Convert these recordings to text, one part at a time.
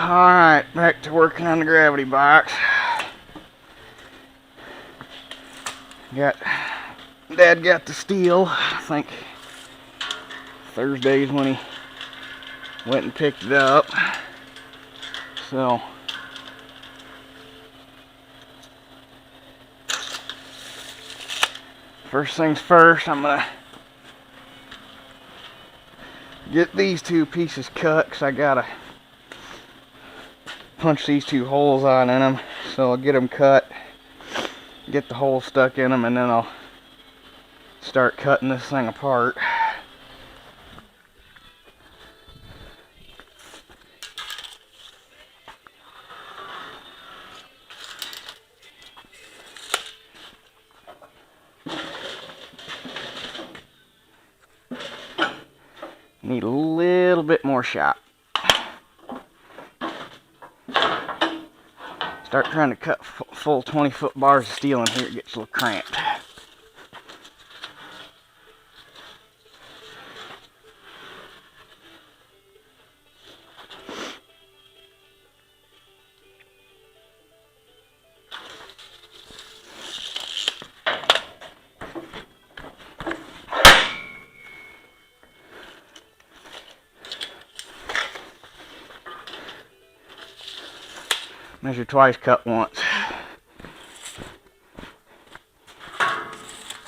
Alright, back to working on the gravity box. Dad got the steel, I think Thursday's when he went and picked it up. So first things first, I'm gonna get these two pieces cut because I gotta punch these two holes on in them. So I'll get them cut, get the hole stuck in them, and then I'll start cutting this thing apart. Need a little bit more shot. Start trying to cut full 20-foot bars of steel in here, it gets a little cramped. Measure twice, cut once.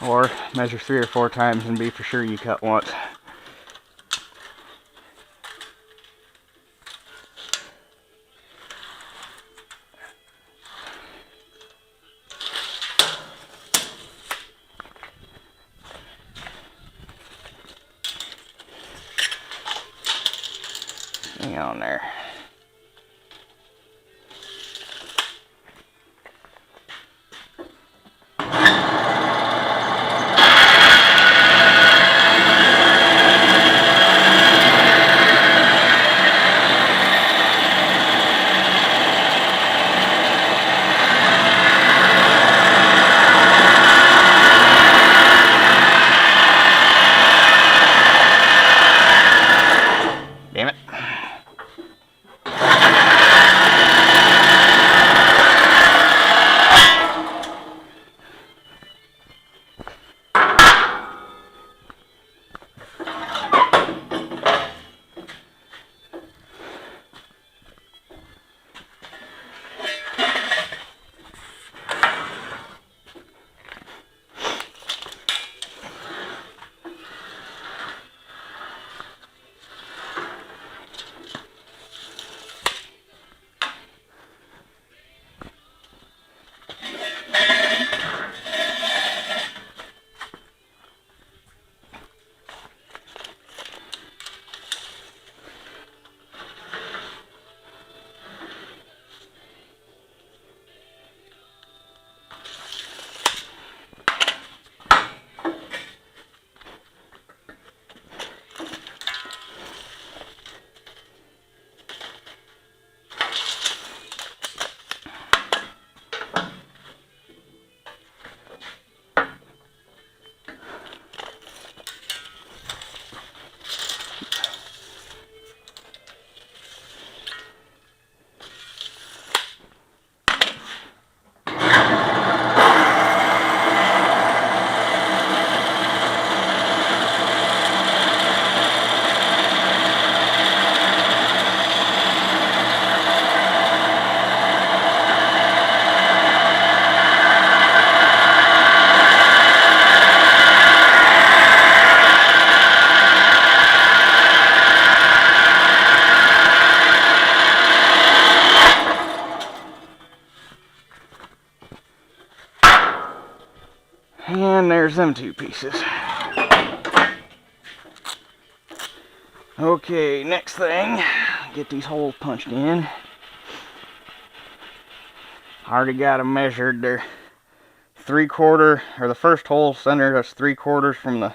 Or measure 3 or 4 times and be for sure you cut once. Hang on there. Damn it. And there's them 2 pieces. Okay, next thing, get these holes punched in. Already got them measured. They're 3/4, or the first hole center is 3/4 from the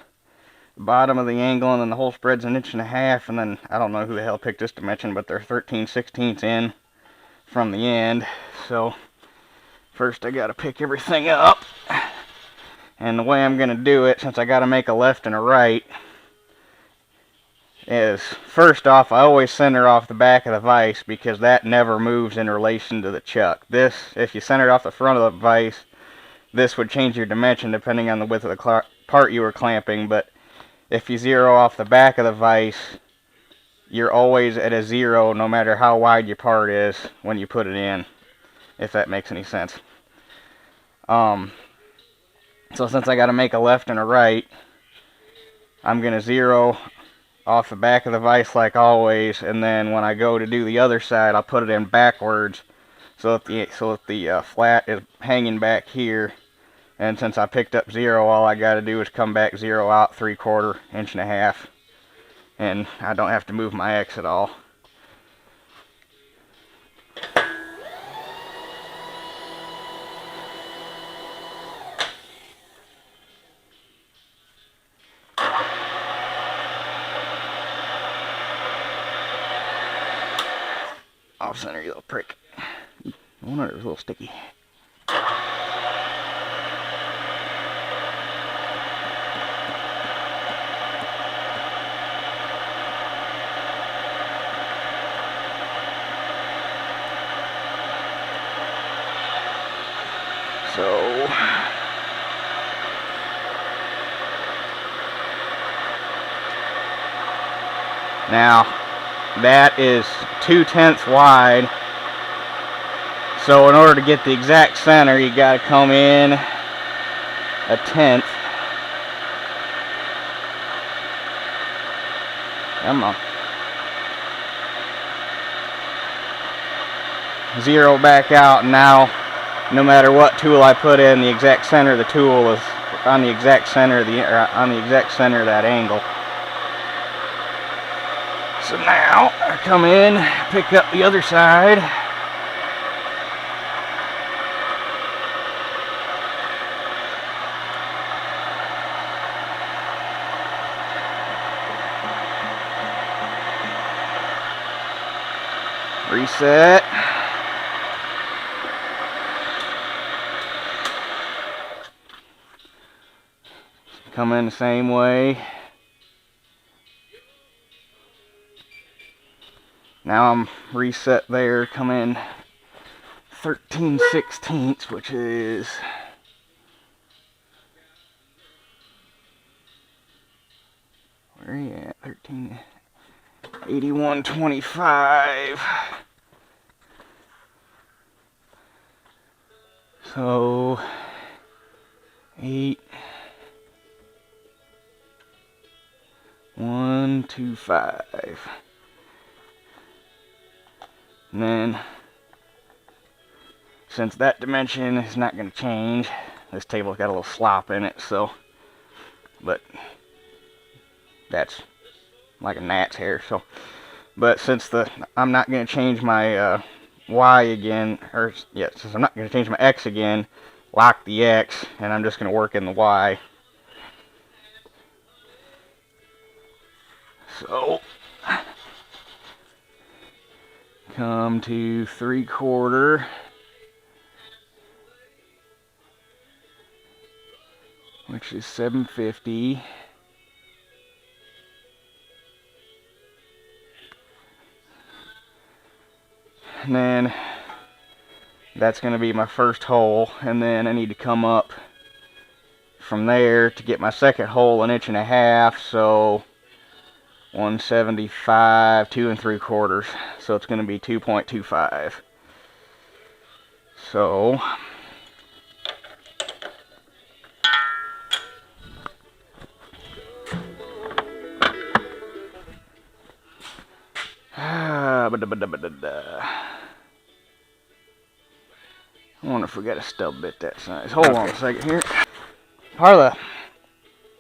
bottom of the angle, and then the hole spread's 1.5 inches, and then I don't know who the hell picked this dimension, but they're 13/16 in from the end. So first I gotta pick everything up. And the way I'm going to do it, since I got to make a left and a right, is, first off, I always center off the back of the vise because that never moves in relation to the chuck. This, if you center it off the front of the vise, this would change your dimension depending on the width of the part you were clamping, but if you zero off the back of the vise, you're always at a 0 no matter how wide your part is when you put it in, if that makes any sense. So since I got to make a left and a right, I'm going to zero off the back of the vise like always, and then when I go to do the other side, I'll put it in backwards so that the flat is hanging back here. And since I picked up 0, all I got to do is come back 0 out 3/4 inch and a half, and I don't have to move my X at all. Off center, you little prick. I wonder it was a little sticky. So now that is 2/10 wide. So in order to get the exact center, you got to come in 1/10. Come on. Zero back out, and now no matter what tool I put in, the exact center of the tool is on the exact center of that angle. So now I come in, pick up the other side. Reset. Come in the same way. Now I'm reset there, come in 13/16, which is where are you at? 81.25. So 8.125. And then, since that dimension is not going to change, this table's got a little slop in it, so, but that's like a gnat's hair, so, but since I'm not going to change my Y again, or, yeah, since I'm not going to change my X again, lock the X, and I'm just going to work in the Y. So, come to 3/4, which is 750. And then that's going to be my first hole, and then I need to come up from there to get my second hole 1.5 inches, so 175, 2 3/4, so it's going to be 2.25. So I wonder if we got a stub bit that size. Hold on a second here.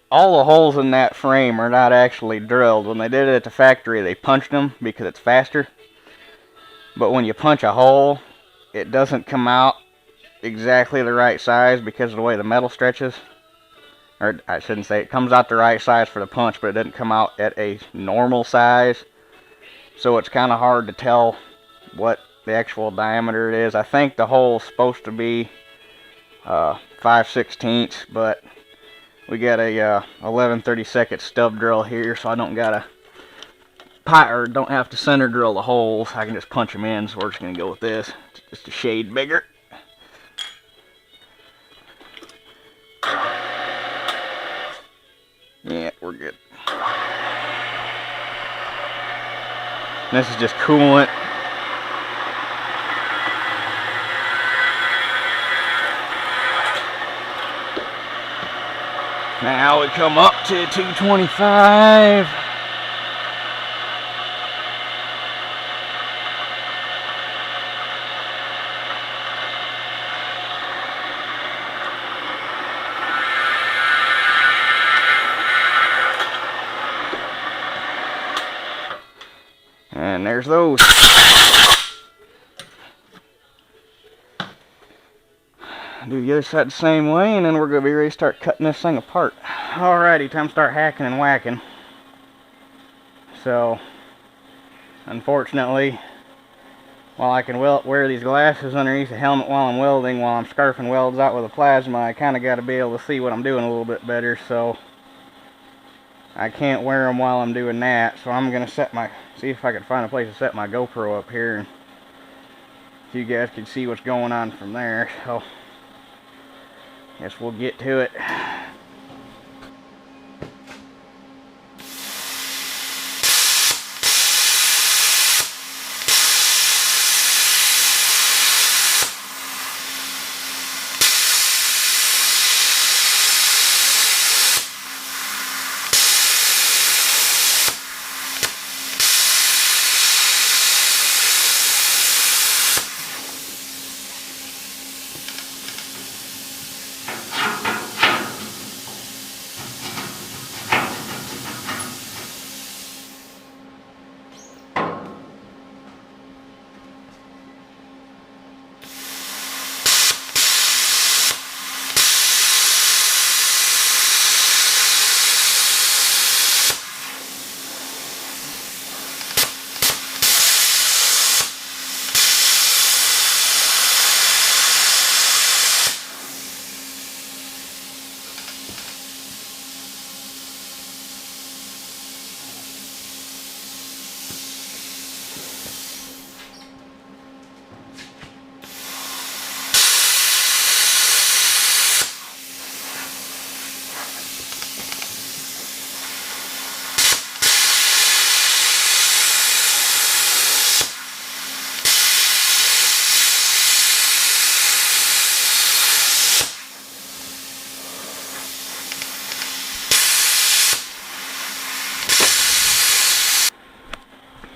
All the holes in that frame are not actually drilled. When they did it at the factory, they punched them because it's faster. But when you punch a hole, it doesn't come out exactly the right size because of the way the metal stretches. Or I shouldn't say it comes out the right size for the punch, but it doesn't come out at a normal size. So it's kind of hard to tell what the actual diameter it is. I think the hole's supposed to be 5/16, but we got a 11/32 stub drill here, so I don't gotta or don't have to center drill the holes. I can just punch them in, so we're just going to go with this. It's just a shade bigger. Yeah, we're good. And this is just coolant. Now we come up to 225. And there's those. Do the other side the same way, and then we're going to be ready to start cutting this thing apart. Alrighty, time to start hacking and whacking. So, unfortunately, while I can wear these glasses underneath the helmet while I'm welding, while I'm scarfing welds out with a plasma, I kind of got to be able to see what I'm doing a little bit better, so I can't wear them while I'm doing that. So I'm going to see if I can find a place to set my GoPro up here, and you guys can see what's going on from there. So, guess we'll get to it.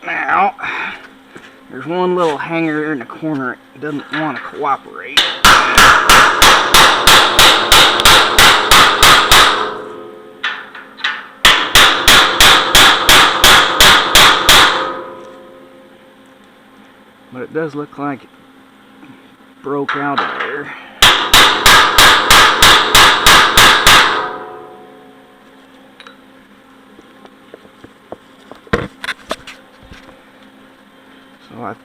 Now, there's one little hanger in the corner that doesn't want to cooperate. But it does look like it broke out of there. So I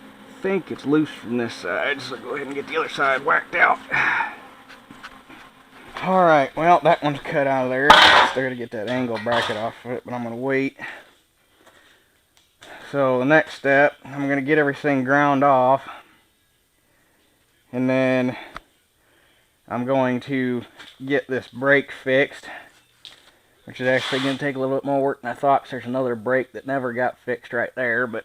think it's loose from this side, so go ahead and get the other side whacked out. Alright, well, that one's cut out of there. Still gotta get that angle bracket off of it, but I'm gonna wait. So the next step, I'm gonna get everything ground off, and then I'm going to get this brake fixed, which is actually gonna take a little bit more work than I thought, because there's another brake that never got fixed right there. But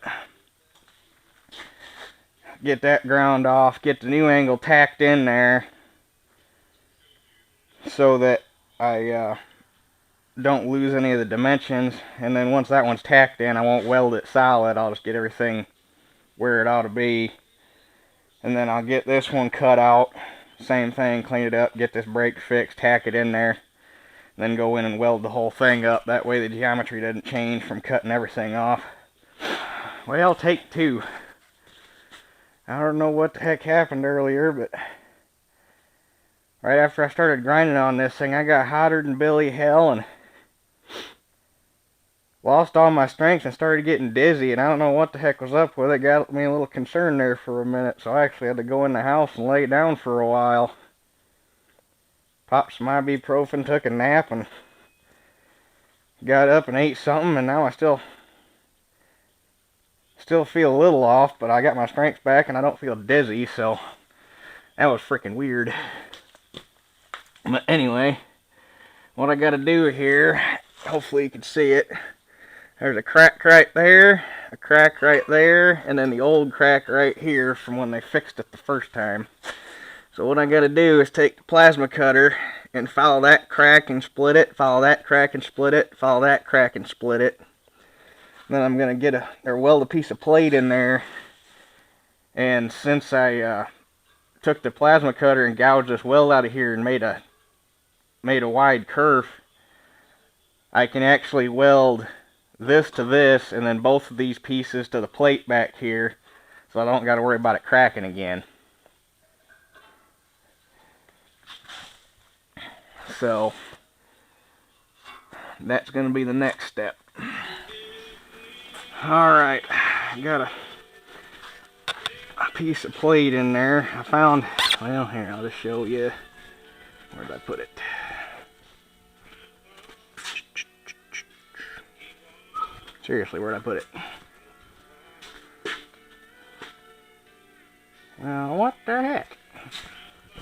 get that ground off, get the new angle tacked in there so that I don't lose any of the dimensions. And then once that one's tacked in, I won't weld it solid. I'll just get everything where it ought to be. And then I'll get this one cut out, same thing, clean it up, get this brake fixed, tack it in there, then go in and weld the whole thing up. That way the geometry doesn't change from cutting everything off. Well, take two. I don't know what the heck happened earlier, but right after I started grinding on this thing, I got hotter than Billy hell and lost all my strength and started getting dizzy, and I don't know what the heck was up with it. Got me a little concerned there for a minute, so I actually had to go in the house and lay down for a while. Popped some ibuprofen, took a nap, and got up and ate something, and now I still Still feel a little off, but I got my strength back and I don't feel dizzy, so that was freaking weird. But anyway, what I gotta do here, hopefully you can see it. There's a crack right there, a crack right there, and then the old crack right here from when they fixed it the first time. So what I gotta do is take the plasma cutter and follow that crack and split it, follow that crack and split it, follow that crack and split it. Then I'm gonna get or weld a piece of plate in there. And since I took the plasma cutter and gouged this weld out of here and made a wide curve, I can actually weld this to this and then both of these pieces to the plate back here, so I don't got to worry about it cracking again. So that's going to be the next step. Alright, I got a piece of plate in there. I found, well, here, I'll just show you. Where did I put it? Seriously, where did I put it? What the heck?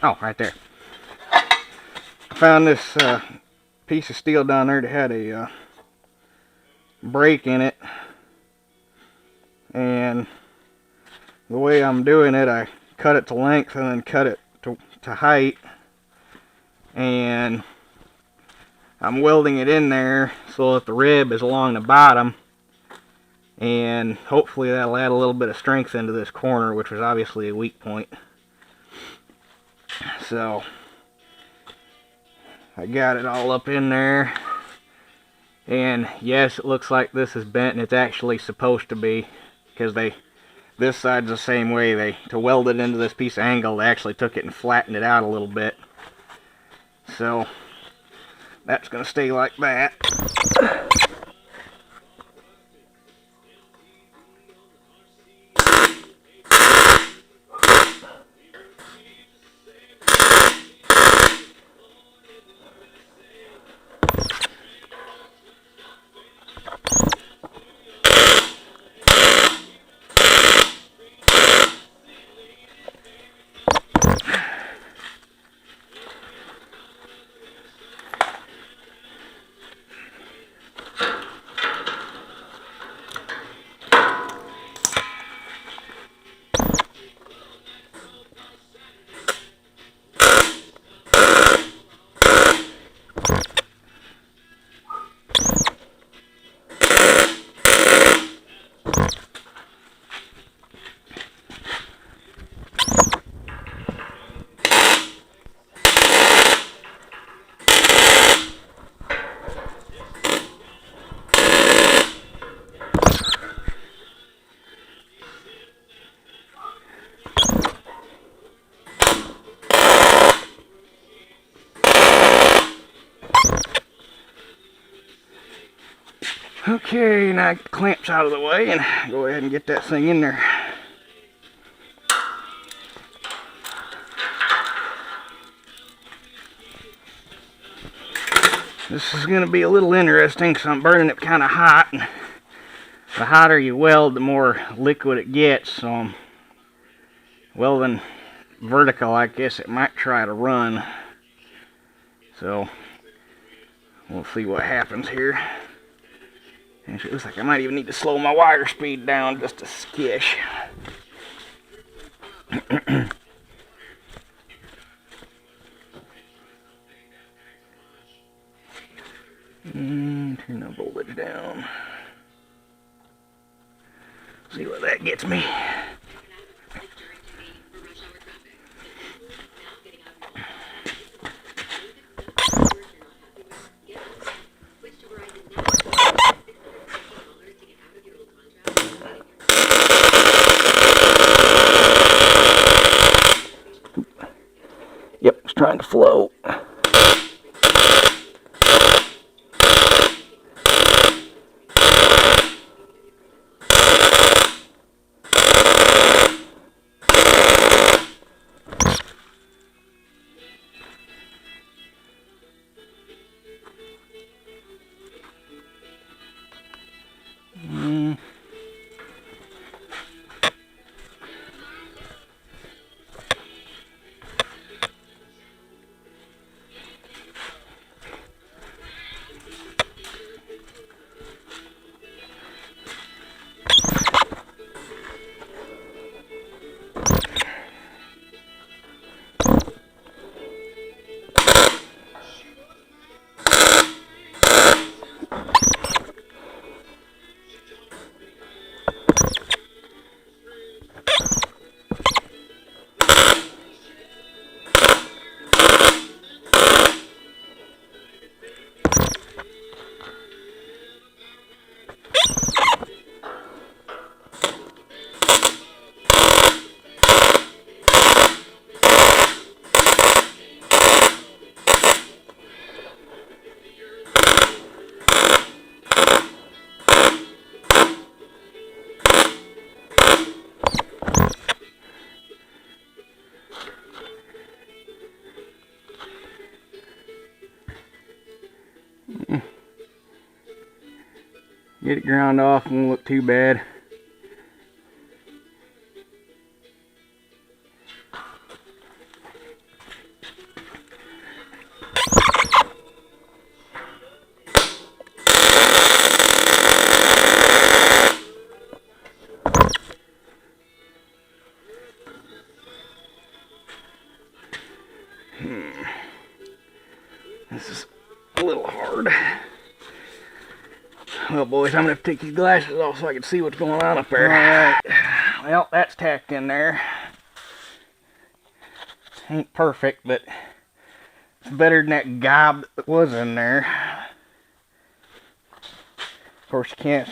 Oh, right there. I found this piece of steel down there that had a break in it. And the way I'm doing it, I cut it to length and then cut it to height. And I'm welding it in there so that the rib is along the bottom. And hopefully that'll add a little bit of strength into this corner, which was obviously a weak point. So I got it all up in there. And yes, it looks like this is bent, and it's actually supposed to be, because this side's the same way. To weld it into this piece of angle, they actually took it and flattened it out a little bit. So that's going to stay like that. Okay, now get the clamps out of the way and go ahead and get that thing in there. This is going to be a little interesting because I'm burning it kind of hot. And the hotter you weld, the more liquid it gets. So I'm welding vertical. I guess it might try to run. So we'll see what happens here. And it looks like I might even need to slow my wire speed down just a skish. And turn the voltage down. See what that gets me. Yep, it's trying to flow. Get it ground off, won't look too bad. This is a little hard. Well, boys, I'm going to have to take these glasses off so I can see what's going on up there. Alright. Well, that's tacked in there. Ain't perfect, but it's better than that gob that was in there. Of course, you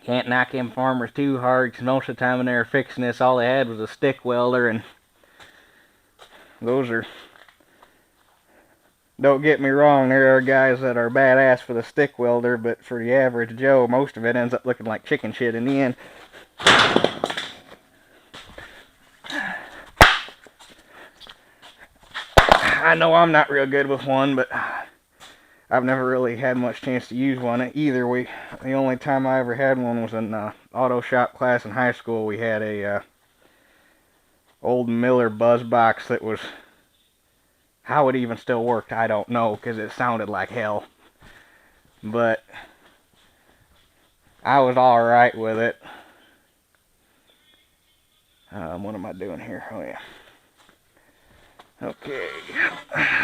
can't knock them farmers too hard, because most of the time when they were fixing this, all they had was a stick welder, and those are... Don't get me wrong, there are guys that are badass for the stick welder, but for the average Joe, most of it ends up looking like chicken shit in the end. I know I'm not real good with one, but I've never really had much chance to use one either. The only time I ever had one was in auto shop class in high school. We had a old Miller buzz box that was... How it even still worked, I don't know, because it sounded like hell. But I was alright with it. What am I doing here? Oh, yeah. Okay.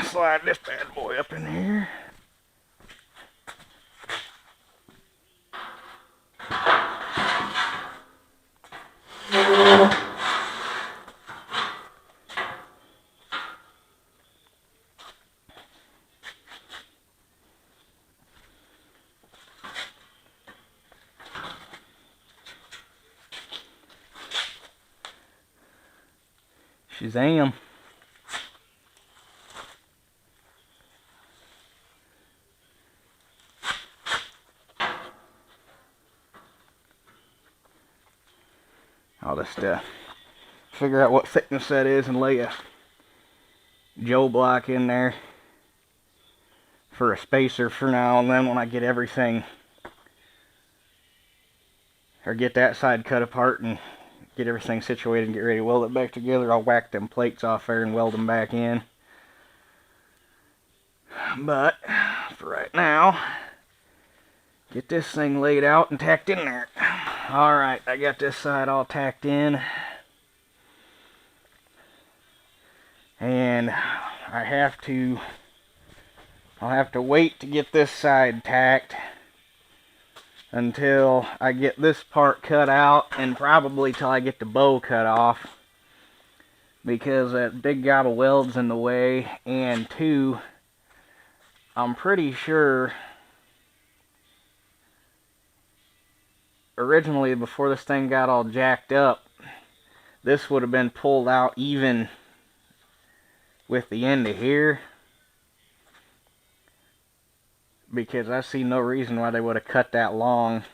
Slide this bad boy up in here. Shazam. I'll just figure out what thickness that is and lay a Joe block in there for a spacer for now, and then when I get everything, or get that side cut apart and get everything situated and get ready to weld it back together, I'll whack them plates off there and weld them back in. But for right now, get this thing laid out and tacked in there. Alright, I got this side all tacked in, and I'll have to wait to get this side tacked until I get this part cut out, and probably till I get the bow cut off, because that big gob of welds in the way, and two, I'm pretty sure originally, before this thing got all jacked up, this would have been pulled out even with the end of here, because I see no reason why they would have cut that long.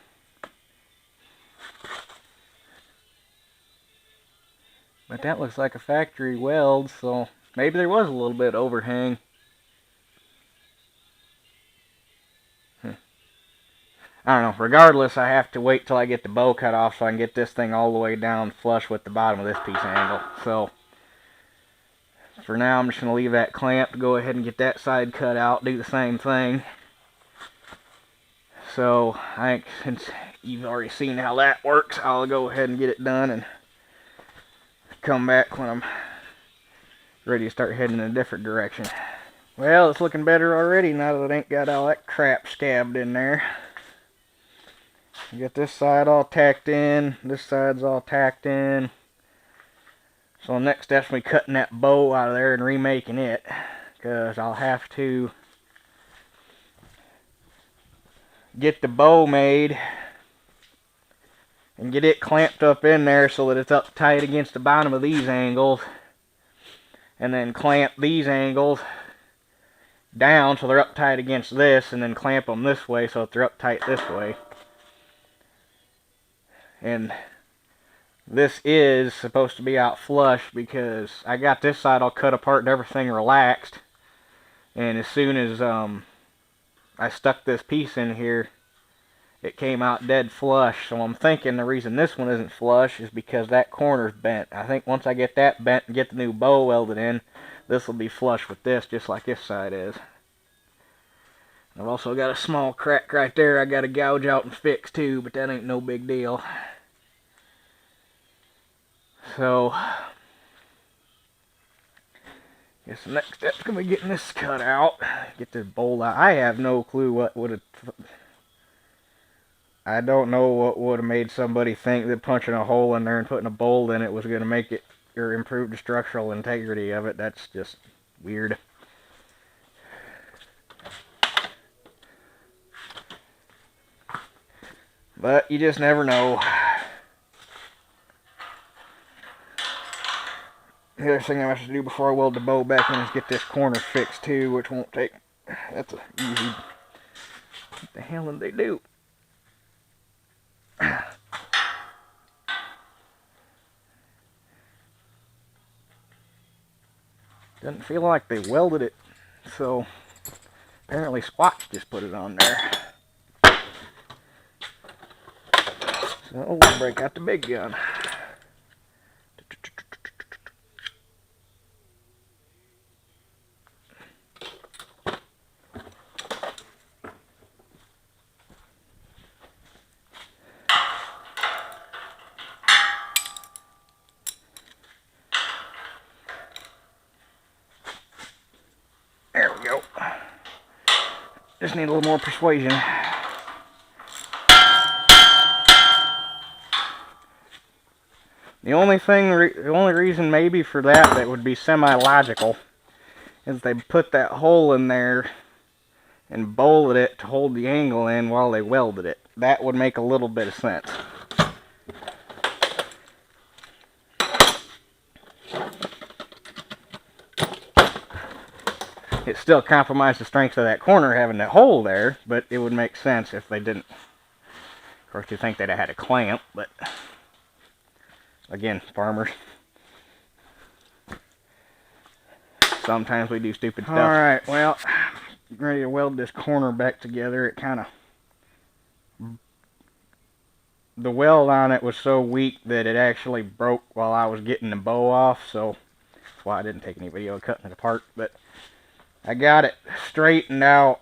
But that looks like a factory weld, so maybe there was a little bit of overhang. I don't know. Regardless, I have to wait till I get the bow cut off so I can get this thing all the way down flush with the bottom of this piece of angle. So for now, I'm just going to leave that clamped, go ahead and get that side cut out, do the same thing. So I think since you've already seen how that works, I'll go ahead and get it done and come back when I'm ready to start heading in a different direction. Well, it's looking better already now that it ain't got all that crap scabbed in there. Get this side all tacked in, this side's all tacked in. So the next step's me cutting that bow out of there and remaking it, because I'll have to get the bow made and get it clamped up in there so that it's up tight against the bottom of these angles, and then clamp these angles down so they're up tight against this, and then clamp them this way so that they're up tight this way. And this is supposed to be out flush because I got this side all cut apart and everything relaxed, and as soon as I stuck this piece in here, it came out dead flush. So I'm thinking the reason this one isn't flush is because that corner's bent. I think once I get that bent and get the new bow welded in, this will be flush with this, just like this side is. I've also got a small crack right there I got to gouge out and fix too, but that ain't no big deal. So, guess the next step's going to be getting this cut out. Get this bolt out. I have no clue what would have... I don't know what would have made somebody think that punching a hole in there and putting a bolt in it was going to make it or improve the structural integrity of it. That's just weird. But you just never know. The other thing I have to do before I weld the bow back in is get this corner fixed too, which won't take... That's easy. What the hell did they do? Doesn't feel like they welded it, so apparently Squatch just put it on there. So we'll break out the big gun. There we go. Just need a little more persuasion. The only reason maybe for that would be semi-logical is they put that hole in there and bolted it to hold the angle in while they welded it. That would make a little bit of sense. It still compromised the strength of that corner having that hole there, but it would make sense if they didn't. Of course, you think they'd have had a clamp, but again, farmers. Sometimes we do stupid stuff. Alright, well, I'm ready to weld this corner back together. It kind of... The weld on it was so weak that it actually broke while I was getting the bow off, so that's why I didn't take any video of cutting it apart, but I got it straightened out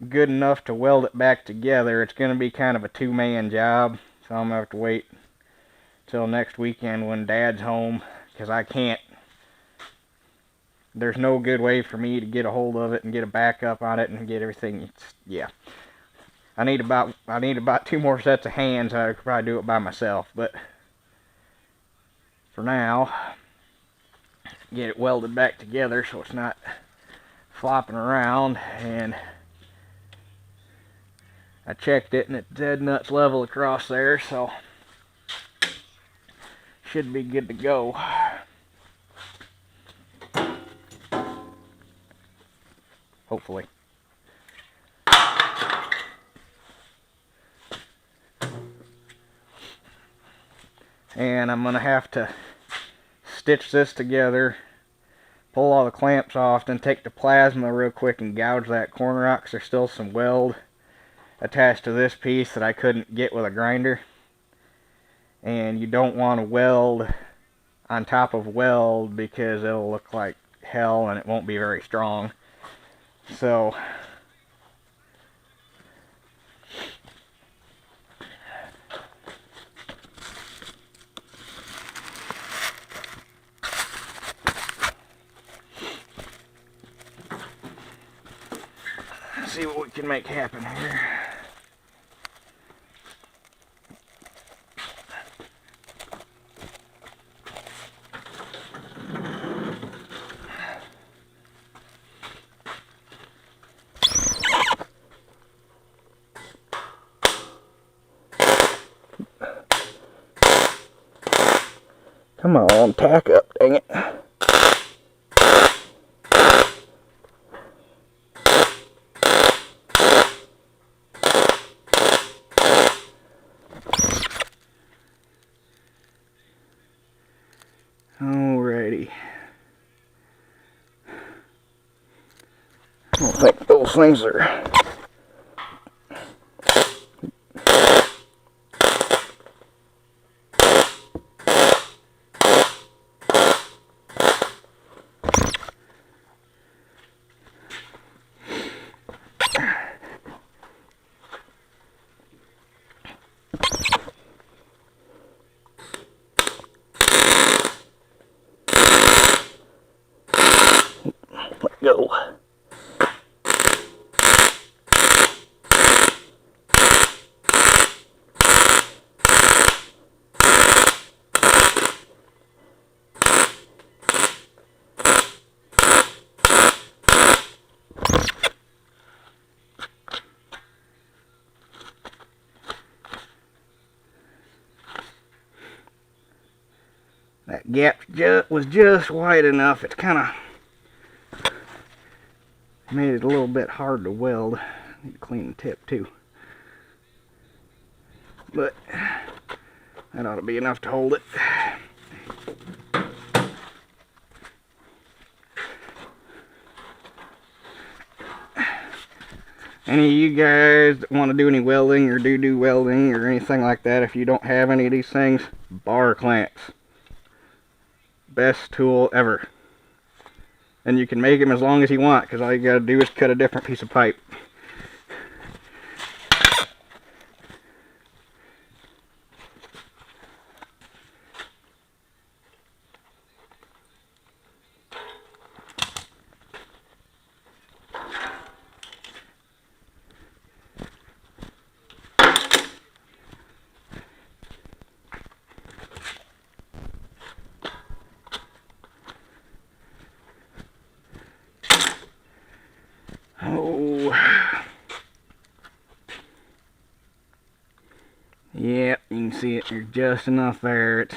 good enough to weld it back together. It's going to be kind of a two-man job, so I'm going to have to wait till next weekend when Dad's home, because I can't. There's no good way for me to get a hold of it and get a backup on it and get everything. Yeah. I need about 2 more sets of hands. I could probably do it by myself, but for now, get it welded back together so it's not flopping around. And I checked it and it's dead nuts level across there, so should be good to go. Hopefully. And I'm going to have to stitch this together, pull all the clamps off, then take the plasma real quick and gouge that corner out because there's still some weld attached to this piece that I couldn't get with a grinder. And you don't want to weld on top of weld because it'll look like hell and it won't be very strong. So see what we can make happen here. Come on, tack up, dang it. Alrighty. I don't think those things are... Let go. That gap was just wide enough. It's kind of made it a little bit hard to weld. I need to clean the tip too. But that ought to be enough to hold it. Any of you guys that want to do any welding or do welding or anything like that, if you don't have any of these things, bar clamps. Best tool ever. And you can make them as long as you want, because all you gotta do is cut a different piece of pipe. Oh, yep, you can see it. There's just enough there. It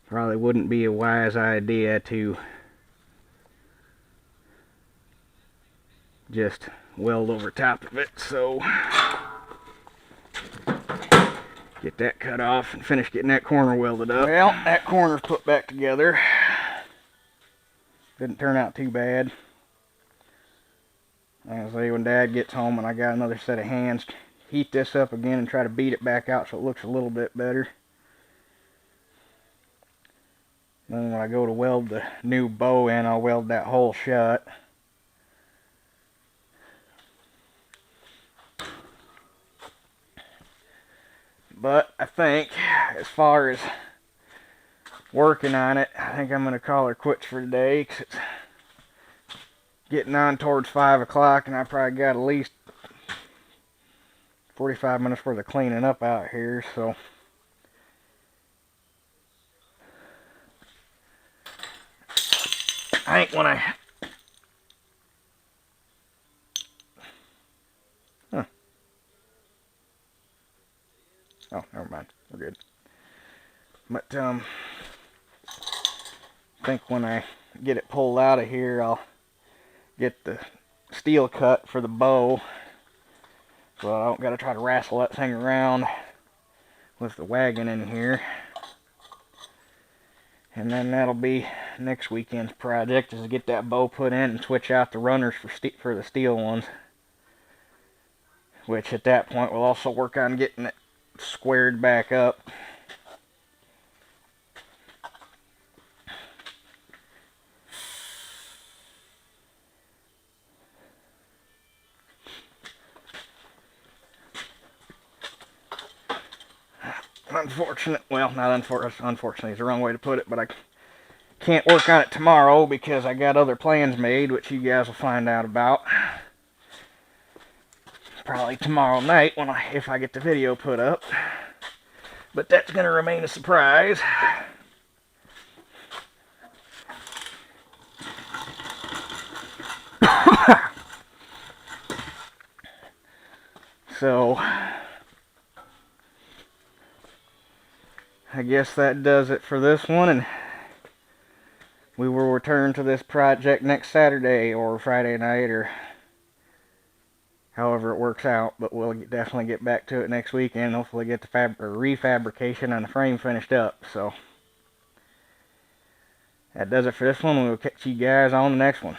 probably wouldn't be a wise idea to just weld over top of it, so get that cut off and finish getting that corner welded up. Well, that corner's put back together. Didn't turn out too bad. Like I say, when Dad gets home and I got another set of hands, heat this up again and try to beat it back out so it looks a little bit better. Then when I go to weld the new bow in, I'll weld that hole shut. But I think, as far as working on it, I think I'm going to call her quits for today, because it's getting on towards 5 o'clock and I probably got at least 45 minutes worth of cleaning up out here, so I think when I... Huh. Oh, never mind. We're good. But, I think when I get it pulled out of here, I'll get the steel cut for the bow, so I don't got to try to wrestle that thing around with the wagon in here. And then that'll be next weekend's project, is to get that bow put in and switch out the runners for the steel ones. Which at that point we'll also work on getting it squared back up. Unfortunately, well, not unfortunately is the wrong way to put it, but I can't work on it tomorrow because I got other plans made, which you guys will find out about probably tomorrow night if I get the video put up. But that's going to remain a surprise. So, I guess that does it for this one, and we will return to this project next Saturday or Friday night, or however it works out, but we'll definitely get back to it next weekend. Hopefully get the refabrication on the frame finished up. So that does it for this one. We'll catch you guys on the next one.